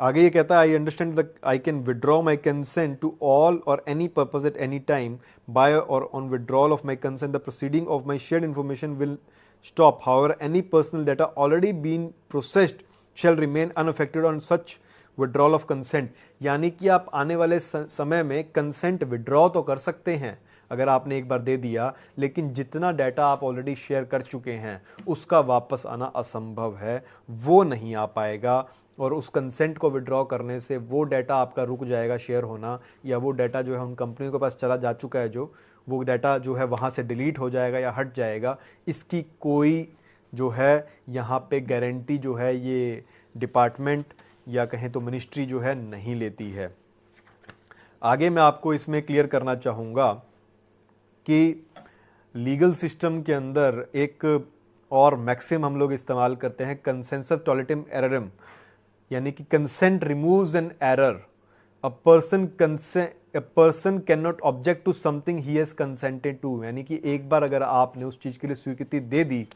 आगे ये कहता है, I understand that I can withdraw my consent to all और any purpose at any time by और on withdrawal of my consent the proceeding of my shared information will stop. However, any personal data already been processed shall remain unaffected on such withdrawal of consent। यानी कि आप आने वाले समय में consent withdraw तो कर सकते हैं अगर आपने एक बार दे दिया, लेकिन जितना डाटा आप ऑलरेडी शेयर कर चुके हैं उसका वापस आना असंभव है, वो नहीं आ पाएगा। और उस कंसेंट को विड्रॉ करने से वो डाटा आपका रुक जाएगा शेयर होना, या वो डाटा जो है उन कंपनियों के पास चला जा चुका है, जो वो डाटा जो है वहाँ से डिलीट हो जाएगा या हट जाएगा। इसकी कोई जो है यहाँ पे गारंटी जो है ये डिपार्टमेंट या कहें तो मिनिस्ट्री जो है नहीं लेती है। आगे मैं आपको इसमें क्लियर करना चाहूँगा कि लीगल सिस्टम के अंदर एक और मैक्सिम हम लोग इस्तेमाल करते हैं, कंसेंसस टॉलेटिम एररम, यानी कि consent removes an error. A person can not object to something he has consented to, यानी कि एक बार अगर आपने उस चीज़ के लिए स्वीकृति दे दी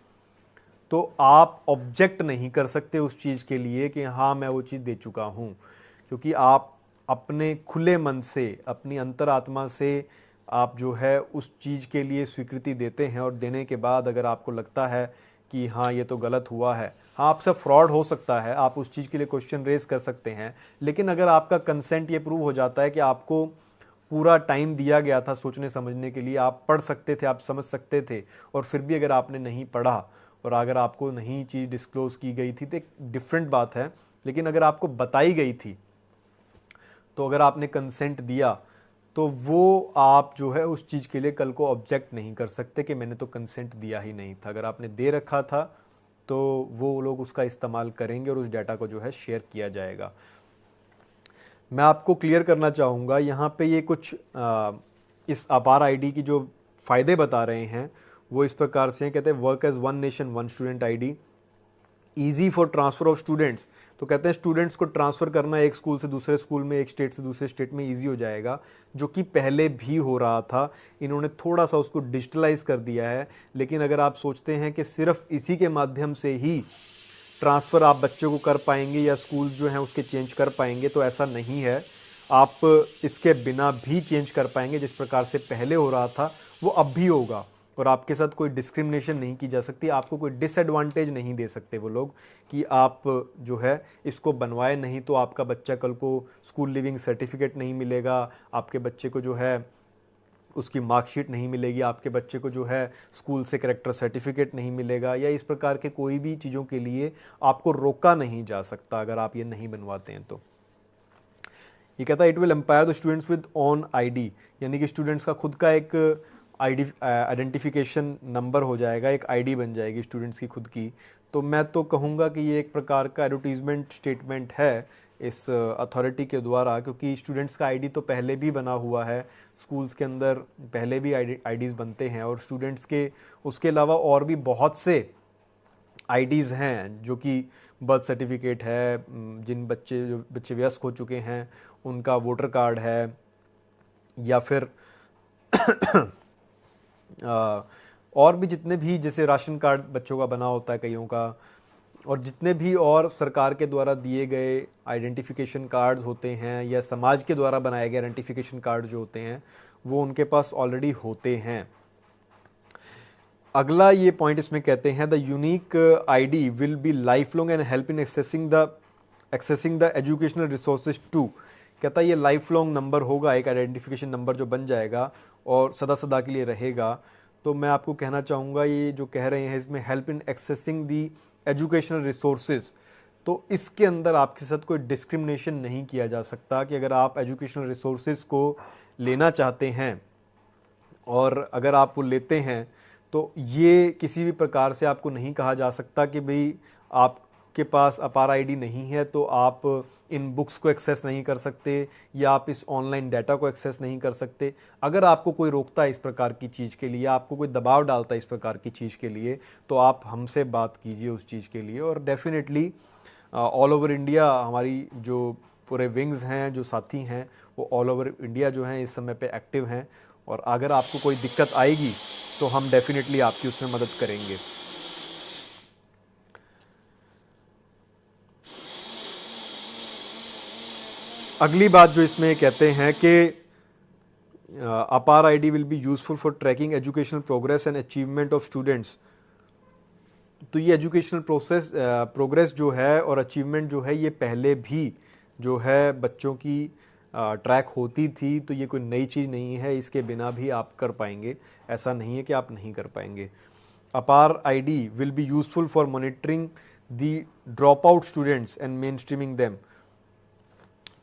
तो आप ऑब्जेक्ट नहीं कर सकते उस चीज़ के लिए कि हाँ मैं वो चीज़ दे चुका हूँ, क्योंकि आप अपने खुले मन से, अपनी अंतरात्मा से आप जो है उस चीज़ के लिए स्वीकृति देते हैं, और देने के बाद अगर आपको लगता है कि हाँ ये तो गलत हुआ है, हाँ आपसे फ्रॉड हो सकता है, आप उस चीज़ के लिए क्वेश्चन रेज कर सकते हैं, लेकिन अगर आपका कंसेंट ये प्रूव हो जाता है कि आपको पूरा टाइम दिया गया था सोचने समझने के लिए, आप पढ़ सकते थे, आप समझ सकते थे, और फिर भी अगर आपने नहीं पढ़ा और अगर आपको नहीं चीज़ डिस्क्लोज की गई थी तो एक डिफरेंट बात है, लेकिन अगर आपको बताई गई थी तो अगर आपने कंसेंट दिया तो वो आप जो है उस चीज़ के लिए कल को ऑब्जेक्ट नहीं कर सकते कि मैंने तो कंसेंट दिया ही नहीं था। अगर आपने दे रखा था तो वो लोग उसका इस्तेमाल करेंगे और उस डाटा को जो है शेयर किया जाएगा। मैं आपको क्लियर करना चाहूँगा यहाँ पे ये कुछ इस अपार आईडी की जो फ़ायदे बता रहे हैं वो इस प्रकार से हैं। कहते हैं work as one nation one student ID, easy for transfer of students. तो कहते हैं स्टूडेंट्स को ट्रांसफ़र करना एक स्कूल से दूसरे स्कूल में, एक स्टेट से दूसरे स्टेट में ईजी हो जाएगा, जो कि पहले भी हो रहा था। इन्होंने थोड़ा सा उसको डिजिटलाइज कर दिया है, लेकिन अगर आप सोचते हैं कि सिर्फ इसी के माध्यम से ही ट्रांसफ़र आप बच्चों को कर पाएंगे या स्कूल जो हैं उसके चेंज कर पाएंगे, तो ऐसा नहीं है। आप इसके बिना भी चेंज कर पाएंगे, जिस प्रकार से पहले हो रहा था वो अब भी होगा, और आपके साथ कोई डिस्क्रिमिनेशन नहीं की जा सकती, आपको कोई डिसएडवांटेज नहीं दे सकते वो लोग कि आप जो है इसको बनवाए नहीं तो आपका बच्चा कल को स्कूल लिविंग सर्टिफिकेट नहीं मिलेगा, आपके बच्चे को जो है उसकी मार्कशीट नहीं मिलेगी, आपके बच्चे को जो है स्कूल से करेक्टर सर्टिफिकेट नहीं मिलेगा, या इस प्रकार के कोई भी चीज़ों के लिए आपको रोका नहीं जा सकता अगर आप ये नहीं बनवाते हैं तो। ये कहता है it will empower the students with own ID, यानी कि स्टूडेंट्स का खुद का एक आईडी आइडेंटिफिकेशन नंबर हो जाएगा, एक आईडी बन जाएगी स्टूडेंट्स की खुद की। तो मैं तो कहूँगा कि ये एक प्रकार का एडवर्टीजमेंट स्टेटमेंट है इस अथॉरिटी के द्वारा, क्योंकि स्टूडेंट्स का आईडी तो पहले भी बना हुआ है, स्कूल्स के अंदर पहले भी आईडीज़ बनते हैं, और स्टूडेंट्स के उसके अलावा और भी बहुत से आईडीज़ हैं, जो कि बर्थ सर्टिफिकेट है, जिन बच्चे वयस्क हो चुके हैं उनका वोटर कार्ड है, या फिर और भी जितने भी जैसे राशन कार्ड बच्चों का बना होता है कईयों का, और जितने भी और सरकार के द्वारा दिए गए आइडेंटिफिकेशन कार्ड्स होते हैं या समाज के द्वारा बनाए गए आइडेंटिफिकेशन कार्ड जो होते हैं वो उनके पास ऑलरेडी होते हैं। अगला ये पॉइंट इसमें कहते हैं the unique ID will be lifelong and help in accessing the educational resources too. कहता है ये लाइफ लॉन्ग नंबर होगा, एक आइडेंटिफिकेशन नंबर जो बन जाएगा और सदा सदा के लिए रहेगा। तो मैं आपको कहना चाहूँगा ये जो कह रहे हैं इसमें help in accessing the educational resources, तो इसके अंदर आपके साथ कोई डिस्क्रिमिनेशन नहीं किया जा सकता कि अगर आप एजुकेशनल रिसोर्सेज को लेना चाहते हैं और अगर आप वो लेते हैं तो ये किसी भी प्रकार से आपको नहीं कहा जा सकता कि भाई आपके पास अपार आईडी नहीं है तो आप इन बुक्स को एक्सेस नहीं कर सकते या आप इस ऑनलाइन डाटा को एक्सेस नहीं कर सकते। अगर आपको कोई रोकता है इस प्रकार की चीज़ के लिए, आपको कोई दबाव डालता है इस प्रकार की चीज़ के लिए, तो आप हमसे बात कीजिए उस चीज़ के लिए। और डेफिनेटली ऑल ओवर इंडिया हमारी जो पूरे विंग्स हैं, जो साथी हैं, वो ऑल ओवर इंडिया जो हैं इस समय पे एक्टिव हैं, और अगर आपको कोई दिक्कत आएगी तो हम डेफिनेटली आपकी उसमें मदद करेंगे। अगली बात जो इसमें कहते हैं कि APAAR ID will be useful for tracking educational progress and achievement of students. तो ये एजुकेशनल प्रोग्रेस जो है और अचीवमेंट जो है ये पहले भी जो है बच्चों की ट्रैक होती थी, तो ये कोई नई चीज़ नहीं है, इसके बिना भी आप कर पाएंगे, ऐसा नहीं है कि आप नहीं कर पाएंगे। अपार ID will be useful for monitoring the drop out students and main streaming them.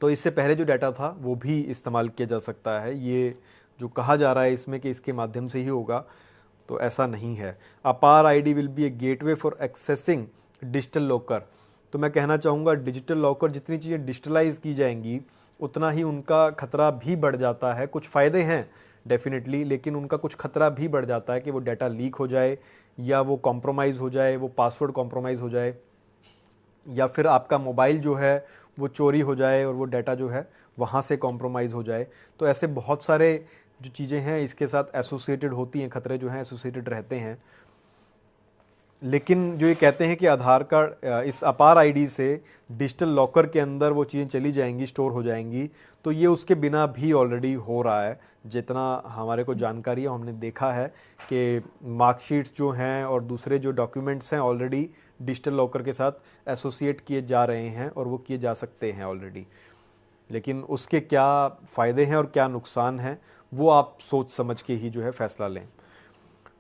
तो इससे पहले जो डाटा था वो भी इस्तेमाल किया जा सकता है। ये जो कहा जा रहा है इसमें कि इसके माध्यम से ही होगा, तो ऐसा नहीं है। अपार ID will B A gateway for accessing digital locker. तो मैं कहना चाहूँगा डिजिटल लॉकर, जितनी चीज़ें डिजिटलाइज की जाएंगी उतना ही उनका खतरा भी बढ़ जाता है। कुछ फ़ायदे हैं डेफिनेटली, लेकिन उनका कुछ खतरा भी बढ़ जाता है कि वो डाटा लीक हो जाए, या वो कॉम्प्रोमाइज़ हो जाए, वो पासवर्ड कॉम्प्रोमाइज़ हो जाए, या फिर आपका मोबाइल जो है वो चोरी हो जाए और वो डाटा जो है वहाँ से कॉम्प्रोमाइज़ हो जाए। तो ऐसे बहुत सारे जो चीज़ें हैं इसके साथ एसोसिएटेड होती हैं, खतरे जो हैं एसोसिएटेड रहते हैं। लेकिन जो ये कहते हैं कि आधार कार्ड इस अपार आईडी से डिजिटल लॉकर के अंदर वो चीज़ें चली जाएंगी, स्टोर हो जाएंगी, तो ये उसके बिना भी ऑलरेडी हो रहा है। जितना हमारे को जानकारी है, हमने देखा है कि मार्कशीट्स जो हैं और दूसरे जो डॉक्यूमेंट्स हैं ऑलरेडी डिजिटल लॉकर के साथ एसोसिएट किए जा रहे हैं और वो किए जा सकते हैं ऑलरेडी। लेकिन उसके क्या फ़ायदे हैं और क्या नुकसान हैं, वो आप सोच समझ के ही जो है फैसला लें।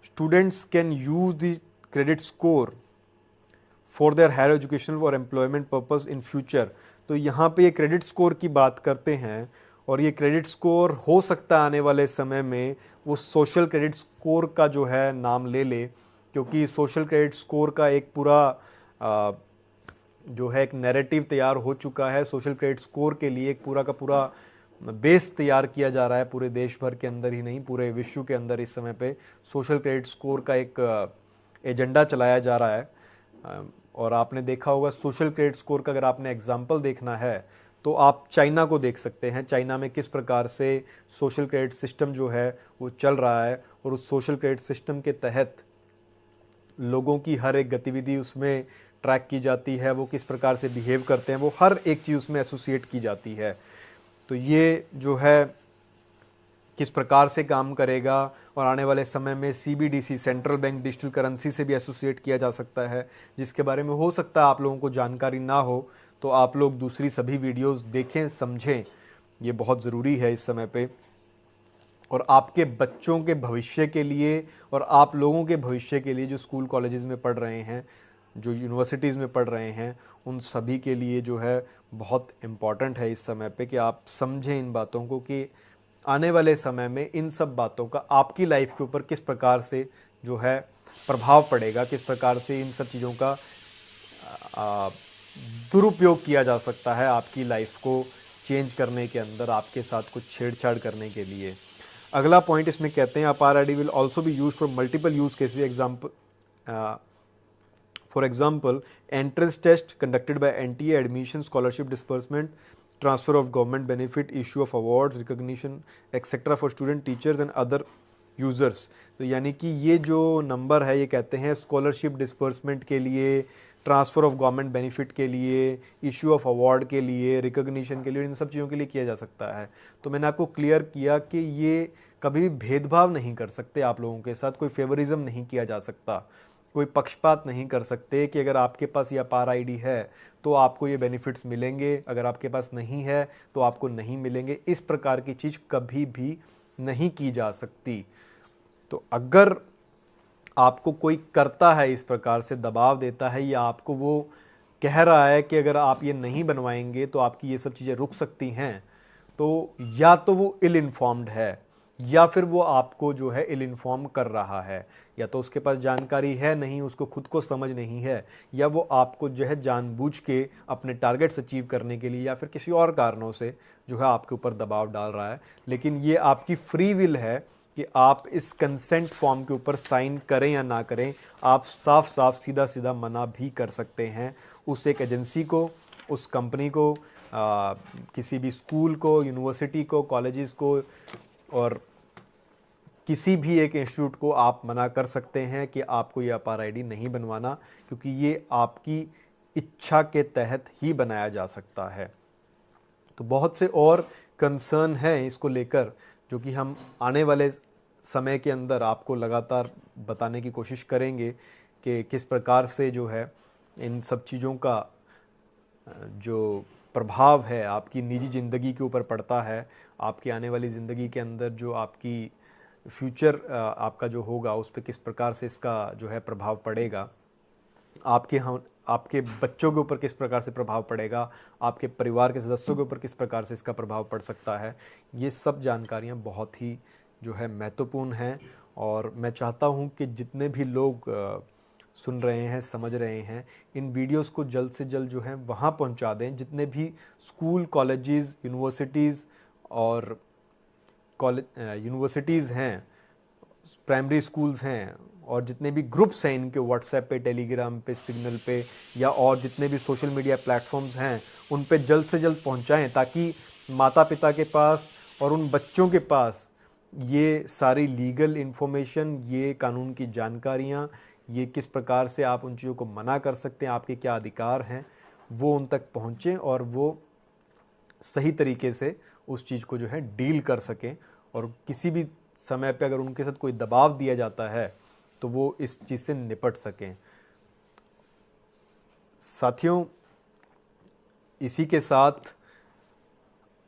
Students can use the credit score for their higher education और एम्प्लॉयमेंट पर्पस इन फ्यूचर। तो यहाँ पे ये क्रेडिट स्कोर की बात करते हैं, और ये क्रेडिट स्कोर हो सकता है आने वाले समय में वो सोशल क्रेडिट स्कोर का जो है नाम ले ले, क्योंकि सोशल क्रेडिट स्कोर का एक पूरा जो है एक नैरेटिव तैयार हो चुका है। सोशल क्रेडिट स्कोर के लिए एक पूरा का पूरा बेस तैयार किया जा रहा है, पूरे देश भर के अंदर ही नहीं, पूरे विश्व के अंदर इस समय पे सोशल क्रेडिट स्कोर का एक एजेंडा चलाया जा रहा है। और आपने देखा होगा सोशल क्रेडिट स्कोर का, अगर आपने एग्जाम्पल देखना है तो आप चाइना को देख सकते हैं। चाइना में किस प्रकार से सोशल क्रेडिट सिस्टम जो है वो चल रहा है, और उस सोशल क्रेडिट सिस्टम के तहत लोगों की हर एक गतिविधि उसमें ट्रैक की जाती है, वो किस प्रकार से बिहेव करते हैं, वो हर एक चीज़ उसमें एसोसिएट की जाती है। तो ये जो है किस प्रकार से काम करेगा, और आने वाले समय में CBDC central bank digital currency से भी एसोसिएट किया जा सकता है, जिसके बारे में हो सकता है आप लोगों को जानकारी ना हो, तो आप लोग दूसरी सभी वीडियोस देखें, समझें। ये बहुत ज़रूरी है इस समय पे, और आपके बच्चों के भविष्य के लिए और आप लोगों के भविष्य के लिए जो स्कूल कॉलेजेस में पढ़ रहे हैं, जो यूनिवर्सिटीज़ में पढ़ रहे हैं, उन सभी के लिए जो है बहुत इम्पॉर्टेंट है इस समय पे कि आप समझें इन बातों को, कि आने वाले समय में इन सब बातों का आपकी लाइफ के ऊपर किस प्रकार से जो है प्रभाव पड़ेगा, किस प्रकार से इन सब चीज़ों का आ, दुरुपयोग किया जा सकता है आपकी लाइफ को चेंज करने के अंदर, आपके साथ कुछ छेड़छाड़ करने के लिए। अगला पॉइंट इसमें कहते हैं अपार ID will also be use for multiple use cases. Example For example, entrance test conducted by NTA, admission, scholarship disbursement, transfer of government benefit, issue of awards, recognition, etc. for student, teachers and other users। तो यानी कि ये जो number है ये कहते हैं scholarship disbursement के लिए, ट्रांसफ़र ऑफ गवर्नमेंट बेनिफिट के लिए, इशू ऑफ अवार्ड के लिए, रिकॉग्निशन के लिए, इन सब चीज़ों के लिए किया जा सकता है। तो मैंने आपको क्लियर किया कि ये कभी भी भेदभाव नहीं कर सकते आप लोगों के साथ, कोई फेवरिज्म नहीं किया जा सकता, कोई पक्षपात नहीं कर सकते कि अगर आपके पास ये अपार आईडी है तो आपको ये बेनिफिट्स मिलेंगे, अगर आपके पास नहीं है तो आपको नहीं मिलेंगे। इस प्रकार की चीज़ कभी भी नहीं की जा सकती। तो अगर आपको कोई करता है, इस प्रकार से दबाव देता है, या आपको वो कह रहा है कि अगर आप ये नहीं बनवाएंगे तो आपकी ये सब चीज़ें रुक सकती हैं, तो या तो वो इल इन्फॉर्म्ड है, या फिर वो आपको जो है इल इन्फॉर्म कर रहा है, या तो उसके पास जानकारी है नहीं, उसको खुद को समझ नहीं है, या वो आपको जो है जानबूझ के अपने टारगेट्स अचीव करने के लिए या फिर किसी और कारणों से जो है आपके ऊपर दबाव डाल रहा है। लेकिन ये आपकी फ्री विल है कि आप इस कंसेंट फॉर्म के ऊपर साइन करें या ना करें। आप साफ साफ सीधा सीधा मना भी कर सकते हैं उस एक एजेंसी को, उस कंपनी को, किसी भी स्कूल को, यूनिवर्सिटी को, कॉलेजेस को, और किसी भी एक इंस्टीट्यूट को आप मना कर सकते हैं कि आपको ये अपार आईडी नहीं बनवाना, क्योंकि ये आपकी इच्छा के तहत ही बनाया जा सकता है। तो बहुत से और कंसर्न हैं इसको लेकर, जो कि हम आने वाले समय के अंदर आपको लगातार बताने की कोशिश करेंगे कि किस प्रकार से जो है इन सब चीज़ों का जो प्रभाव है आपकी निजी ज़िंदगी के ऊपर पड़ता है, आपकी आने वाली ज़िंदगी के अंदर जो आपकी फ्यूचर आपका जो होगा उस पर किस प्रकार से इसका जो है प्रभाव पड़ेगा, आपके बच्चों के ऊपर किस प्रकार से प्रभाव पड़ेगा, आपके परिवार के सदस्यों के ऊपर किस प्रकार से इसका प्रभाव पड़ सकता है। ये सब जानकारियाँ बहुत ही जो है महत्वपूर्ण हैं, और मैं चाहता हूँ कि जितने भी लोग सुन रहे हैं, समझ रहे हैं, इन वीडियोस को जल्द से जल्द जो है वहाँ पहुँचा दें। जितने भी स्कूल, कॉलेजेस, यूनिवर्सिटीज़ और यूनिवर्सिटीज़ हैं, प्राइमरी स्कूल्स हैं, और जितने भी ग्रुप्स हैं इनके व्हाट्सएप पे, टेलीग्राम पे, सिग्नल पे, या और जितने भी सोशल मीडिया प्लेटफॉर्म्स हैं उन पे जल्द से जल्द पहुंचाएं, ताकि माता पिता के पास और उन बच्चों के पास ये सारी लीगल इन्फॉर्मेशन, ये कानून की जानकारियाँ, ये किस प्रकार से आप उन चीज़ों को मना कर सकते हैं, आपके क्या अधिकार हैं, वो उन तक पहुँचें और वो सही तरीके से उस चीज़ को जो है डील कर सकें। और किसी भी समय पे अगर उनके साथ कोई दबाव दिया जाता है तो वो इस चीज़ से निपट सकें। साथियों, इसी के साथ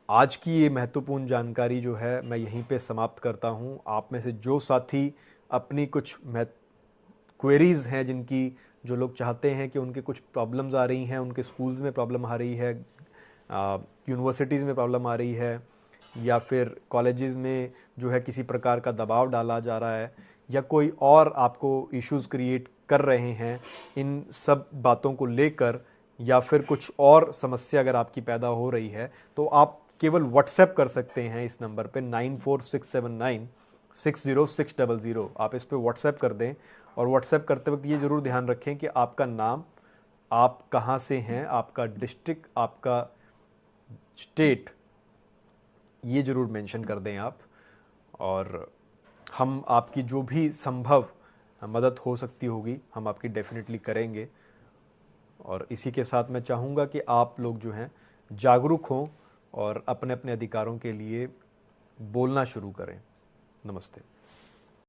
आज की ये महत्वपूर्ण जानकारी जो है मैं यहीं पे समाप्त करता हूँ। आप में से जो साथी अपनी कुछ क्वेरीज़ हैं, जिनकी जो लोग चाहते हैं कि उनके कुछ प्रॉब्लम्स आ रही हैं, उनके स्कूल्स में प्रॉब्लम आ रही है, यूनिवर्सिटीज़ में प्रॉब्लम आ रही है, या फिर कॉलेजेस में जो है किसी प्रकार का दबाव डाला जा रहा है, या कोई और आपको इश्यूज़ क्रिएट कर रहे हैं, इन सब बातों को लेकर, या फिर कुछ और समस्या अगर आपकी पैदा हो रही है, तो आप केवल व्हाट्सएप कर सकते हैं इस नंबर पे 9467960600। आप इस पे व्हाट्सएप कर दें। और व्हाट्सएप करते वक्त ये ज़रूर ध्यान रखें कि आपका नाम, आप कहाँ से हैं, आपका डिस्ट्रिक्ट, आपका स्टेट, ये ज़रूर मेंशन कर दें आप। और हम आपकी जो भी संभव मदद हो सकती होगी हम आपकी डेफिनेटली करेंगे। और इसी के साथ मैं चाहूँगा कि आप लोग जो हैं जागरूक हों और अपने अपने अधिकारों के लिए बोलना शुरू करें। नमस्ते।